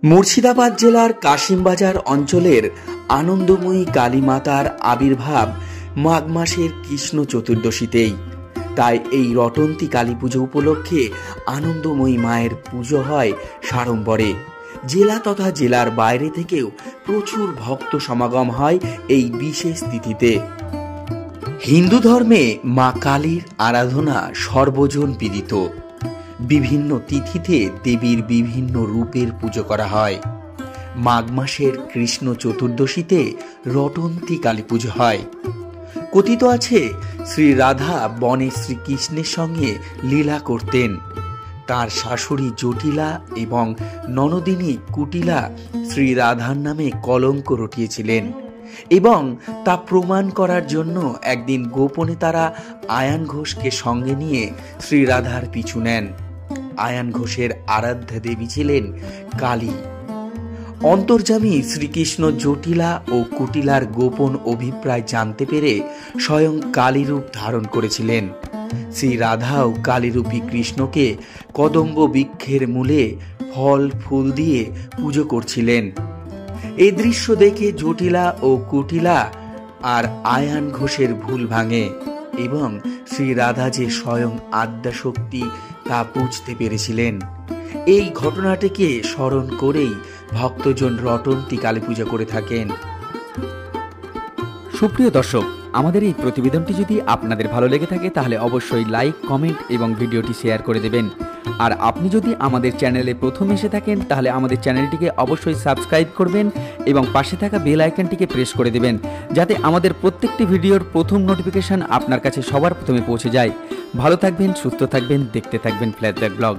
মুর্শিদাবাদ জেলার কাশিমবাজার অঞ্চলের আনন্দময়ী কালী মাতার আবির্ভাব মাঘ মাসের কৃষ্ণ চতুর্দশীতেই। তাই এই রটন্তী কালী পুজো উপলক্ষে আনন্দময়ী মায়ের পুজো হয় সাড়ম্বরে। জেলা তথা জেলার বাইরে থেকেও প্রচুর ভক্ত সমাগম হয় এই বিশেষ তিথিতে। হিন্দু ধর্মে মা কালীর আরাধনা সর্বজন বিদিত। বিভিন্ন তিথিতে দেবীর বিভিন্ন রূপের পুজো করা হয়। মাঘ মাসের কৃষ্ণ চতুর্দশীতে রটন্তী কালী পুজো হয়। কথিত আছে শ্রী রাধা বনে শ্রীকৃষ্ণের সঙ্গে লীলা করতেন। তার শাশুড়ি জটিলা এবং ননদিনী কুটিলা শ্রী রাধার নামে কলঙ্ক রটিয়েছিলেন এবং তা প্রমাণ করার জন্য একদিন গোপনে তারা আয়ান ঘোষকে সঙ্গে নিয়ে শ্রী রাধার পিছু নেন। আয়ান ঘোষের আরাধ্যা দেবী ছিলেন কালী। অন্তর্যামী শ্রীকৃষ্ণ জটিলা ও কুটিলার গোপন অভিপ্রায় জানতে পেরে স্বয়ং কালী রূপ ধারণ করেছিলেন। শ্রী রাধাও কালীরূপী কৃষ্ণকে কদম্ব বৃক্ষের মূলে ফল ফুল দিয়ে পুজো করছিলেন। এই দৃশ্য দেখে জটিলা ও কুটিলা আর আয়ান ঘোষের ভুল ভাঙে এবং শ্রী রাধা যে স্বয়ং আদ্যাশক্তি তা বুঝতে পেরেছিলেন। এই ঘটনাটিকে স্মরণ করেই ভক্তজন রটন্তী কালী পূজা করে থাকেন। সুপ্রিয় দর্শক, আমাদের এই প্রতিবেদনটি যদি আপনাদের ভালো লেগে থাকে তাহলে অবশ্যই লাইক, কমেন্ট এবং ভিডিওটি শেয়ার করে দেবেন। আর আপনি যদি আমাদের চ্যানেলে প্রথম এসে থাকেন তাহলে আমাদের চ্যানেলটিকে অবশ্যই সাবস্ক্রাইব করবেন এবং পাশে থাকা বেল আইকনটিকে প্রেস করে দেবেন, যাতে আমাদের প্রত্যেকটি ভিডিওর প্রথম নোটিফিকেশন আপনার কাছে সবার প্রথমে পৌঁছে যায়। ভালো থাকবেন, সুস্থ থাকবেন, দেখতে থাকবেন ফ্ল্যাশব্যাক ব্লগ।